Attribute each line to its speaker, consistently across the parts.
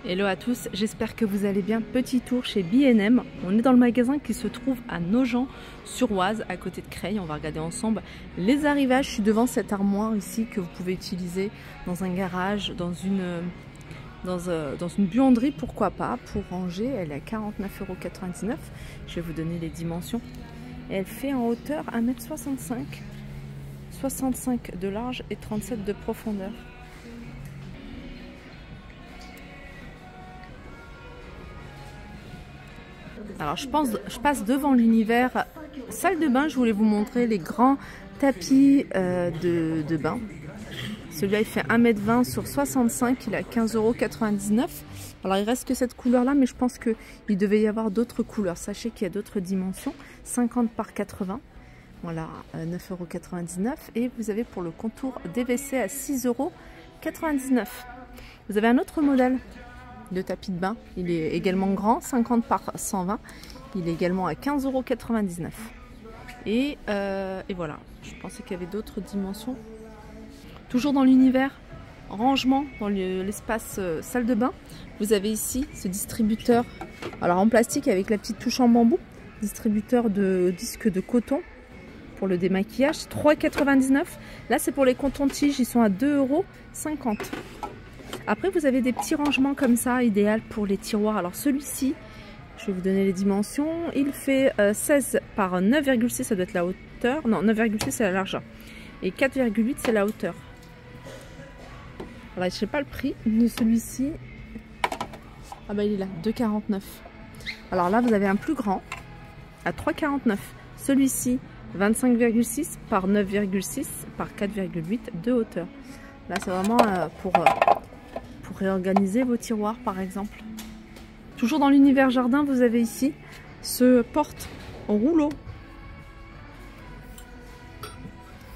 Speaker 1: Hello à tous, j'espère que vous allez bien. Petit tour chez B&M. On est dans le magasin qui se trouve à Nogent-sur-Oise, à côté de Creil. On va regarder ensemble les arrivages. Je suis devant cette armoire ici que vous pouvez utiliser dans un garage, dans une buanderie, pourquoi pas, pour ranger. Elle est à 49,99 €. Je vais vous donner les dimensions. Elle fait en hauteur 1,65 m, 65 de large et 37 de profondeur. Alors je passe devant l'univers salle de bain. Je voulais vous montrer les grands tapis de bain. Celui-là il fait 1,20 m sur 65, il est à 15,99 €. Alors il reste que cette couleur là, mais je pense qu'il devait y avoir d'autres couleurs. Sachez qu'il y a d'autres dimensions, 50 par 80. Voilà, 9,99 €. Et vous avez pour le contour DVC à 6,99 €. Vous avez un autre modèle de tapis de bain, il est également grand, 50 par 120, il est également à 15,99 €. Et voilà, je pensais qu'il y avait d'autres dimensions. Toujours dans l'univers rangement, dans l'espace salle de bain, vous avez ici ce distributeur, alors en plastique avec la petite touche en bambou, distributeur de disques de coton pour le démaquillage, 3,99 €. Là c'est pour les cotons-tiges, ils sont à 2,50 €. Après, vous avez des petits rangements comme ça, idéal pour les tiroirs. Alors celui-ci, je vais vous donner les dimensions. Il fait 16 par 9,6, ça doit être la hauteur. Non, 9,6 c'est la largeur. Et 4,8 c'est la hauteur. Alors, je ne sais pas le prix de celui-ci. Ah bah il est là, 2,49 €. Alors là, vous avez un plus grand à 3,49 €. Celui-ci, 25,6 par 9,6 par 4,8 de hauteur. Là, c'est vraiment pour réorganiser vos tiroirs par exemple. Toujours dans l'univers jardin, vous avez ici ce porte en rouleau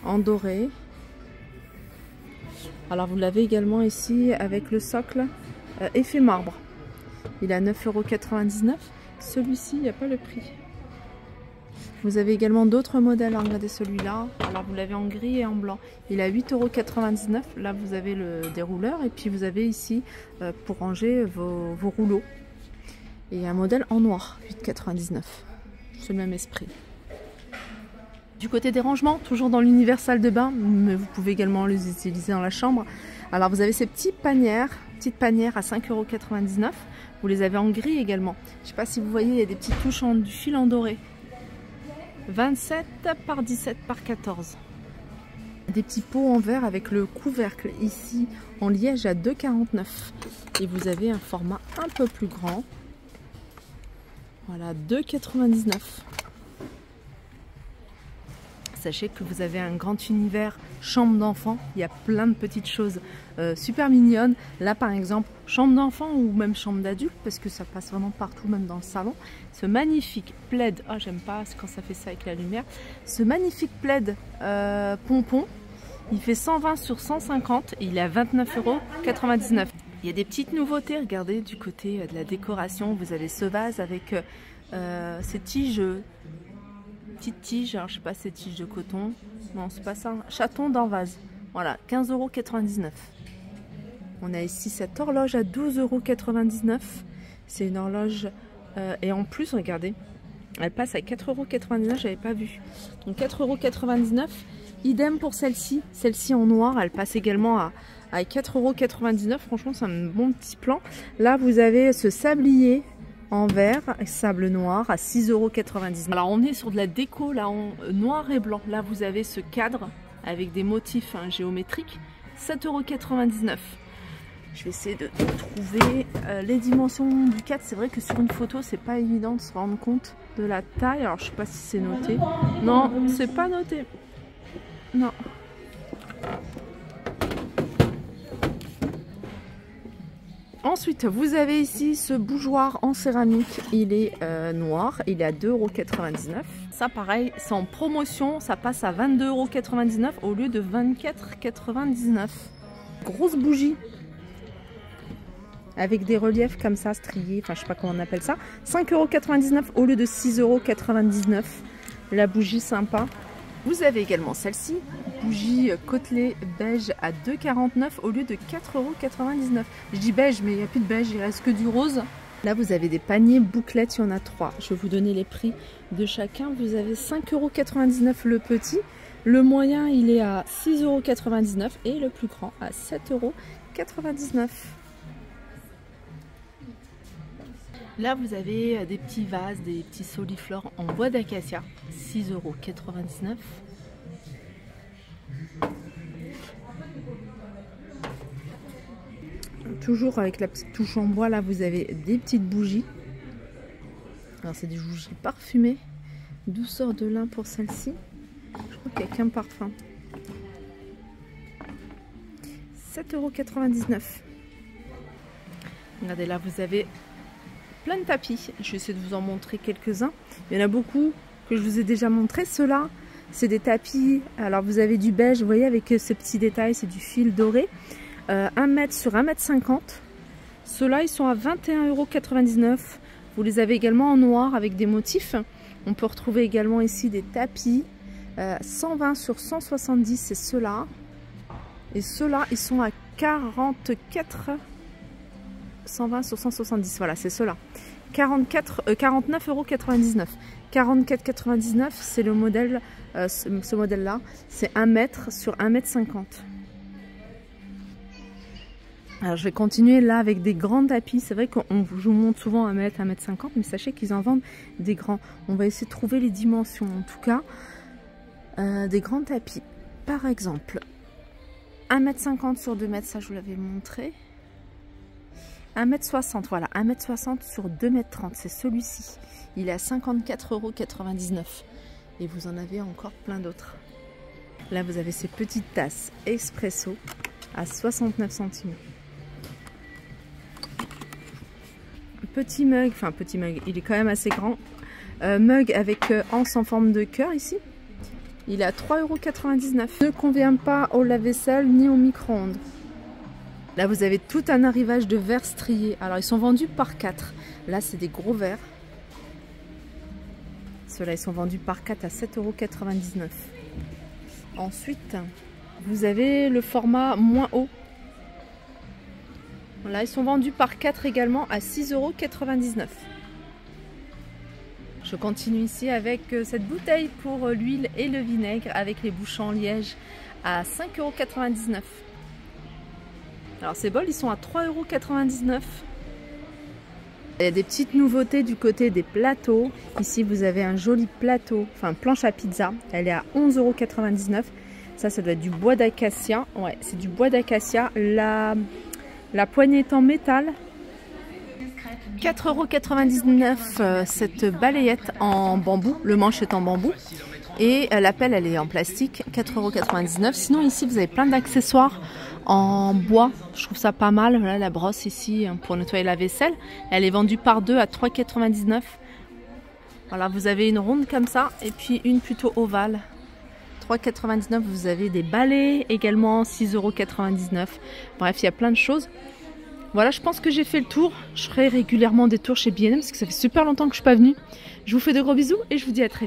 Speaker 1: en doré. Alors vous l'avez également ici avec le socle effet marbre. Il est à 9,99 €. Celui-ci, il n'y a pas le prix. Vous avez également d'autres modèles. Regardez celui-là. Alors vous l'avez en gris et en blanc. Il est à 8,99 €. Là vous avez le dérouleur et puis vous avez ici pour ranger vos rouleaux. Et un modèle en noir, 8,99 €. C'est le même esprit. Du côté des rangements, toujours dans l'univers salle de bain, mais vous pouvez également les utiliser dans la chambre. Alors vous avez ces petites panières à 5,99 €. Vous les avez en gris également. Je ne sais pas si vous voyez, il y a des petites touches du fil en doré. 27 par 17 par 14. Des petits pots en verre avec le couvercle ici en liège à 2,49 €. Et vous avez un format un peu plus grand. Voilà, 2,99 €. Sachez que vous avez un grand univers chambre d'enfant. Il y a plein de petites choses super mignonnes. Là par exemple, chambre d'enfant ou même chambre d'adulte, parce que ça passe vraiment partout, même dans le salon. Ce magnifique plaid, oh j'aime pas quand ça fait ça avec la lumière. Ce magnifique plaid pompon, il fait 120 sur 150 et il est à 29,99 €. Il y a des petites nouveautés, regardez du côté de la décoration. Vous avez ce vase avec ces tiges. Petite tige, alors je sais pas, c'est tige de coton, non c'est pas ça, chaton d'un vase, voilà, 15,99 €. On a ici cette horloge à 12,99 €, c'est une horloge et en plus regardez, elle passe à 4,99 €, j'avais pas vu, donc 4,99 €. Idem pour celle-ci en noir, elle passe également à 4,99 €. Franchement c'est un bon petit plan. Là vous avez ce sablier en verre, sable noir à 6,99 €. Alors on est sur de la déco là en noir et blanc. Là vous avez ce cadre avec des motifs géométriques, 7,99 €. Je vais essayer de trouver les dimensions du cadre. C'est vrai que sur une photo c'est pas évident de se rendre compte de la taille. Alors je sais pas si c'est noté. Non, c'est pas noté. Non. Ensuite, vous avez ici ce bougeoir en céramique, il est noir, il est à 2,99 €. Ça pareil, c'est en promotion, ça passe à 22,99 € au lieu de 24,99 €. Grosse bougie avec des reliefs comme ça, striés, enfin je sais pas comment on appelle ça. 5,99 € au lieu de 6,99 €. La bougie sympa. Vous avez également celle-ci bougie côtelée beige à 2,49 € au lieu de 4,99 €. Je dis beige, mais il n'y a plus de beige, il reste que du rose. Là, vous avez des paniers bouclettes, il y en a 3. Je vais vous donner les prix de chacun. Vous avez 5,99 € le petit. Le moyen, il est à 6,99 € et le plus grand à 7,99 €. Là, vous avez des petits vases, des petits soliflores en bois d'acacia, 6,99 €. Toujours avec la petite touche en bois, là, vous avez des petites bougies. Alors, c'est des bougies parfumées. Douceur de lin pour celle-ci. Je crois qu'il n'y a qu'un parfum. 7,99 €. Regardez, là, vous avez plein de tapis. Je vais essayer de vous en montrer quelques-uns. Il y en a beaucoup que je vous ai déjà montré. Ceux-là, c'est des tapis. Alors, vous avez du beige, vous voyez, avec ce petit détail, c'est du fil doré. 1 mètre sur 1,50 m. Ceux-là, ils sont à 21,99 €. Vous les avez également en noir avec des motifs. On peut retrouver également ici des tapis. 120 sur 170, c'est ceux-là. Et ceux-là, ils sont à 44. 120 sur 170, voilà, c'est ceux-là. 49,99 €. 44,99 €, c'est le modèle, ce modèle-là. C'est 1 mètre sur 1,50 m. Alors je vais continuer là avec des grands tapis. C'est vrai je vous montre souvent 1 mètre, 1,50 m, mais sachez qu'ils en vendent des grands. On va essayer de trouver les dimensions en tout cas. Des grands tapis. Par exemple, 1,50 m sur 2 mètres, ça je vous l'avais montré. 1,60 m, voilà, 1,60 m sur 2,30 m, c'est celui-ci. Il est à 54,99 €. Et vous en avez encore plein d'autres. Là, vous avez ces petites tasses espresso à 69 centimes. Petit mug, enfin petit mug, il est quand même assez grand. Mug avec anse en forme de cœur ici. Il est à 3,99 €. Ne convient pas au lave-vaisselle ni au micro-ondes. Là, vous avez tout un arrivage de verres striés. Alors, ils sont vendus par 4. Là, c'est des gros verres. Ceux-là, ils sont vendus par 4 à 7,99 €. Ensuite, vous avez le format moins haut. Là, ils sont vendus par 4 également à 6,99 €. Je continue ici avec cette bouteille pour l'huile et le vinaigre avec les bouchons en liège à 5,99 €. Alors ces bols, ils sont à 3,99 €. Il y a des petites nouveautés du côté des plateaux. Ici, vous avez un joli plateau, enfin planche à pizza. Elle est à 11,99 €. Ça doit être du bois d'acacia. Ouais, c'est du bois d'acacia. La poignée est en métal. 4,99 € cette balayette en bambou. Le manche est en bambou. Et la pelle, elle est en plastique. 4,99 €. Sinon, ici, vous avez plein d'accessoires en bois. Je trouve ça pas mal. Voilà, la brosse ici pour nettoyer la vaisselle. Elle est vendue par 2 à 3,99 €. Voilà, vous avez une ronde comme ça. Et puis une plutôt ovale. 3,99 €. Vous avez des balais également. 6,99 €. Bref, il y a plein de choses. Voilà, je pense que j'ai fait le tour. Je ferai régulièrement des tours chez B&M parce que ça fait super longtemps que je ne suis pas venue. Je vous fais de gros bisous et je vous dis à très vite.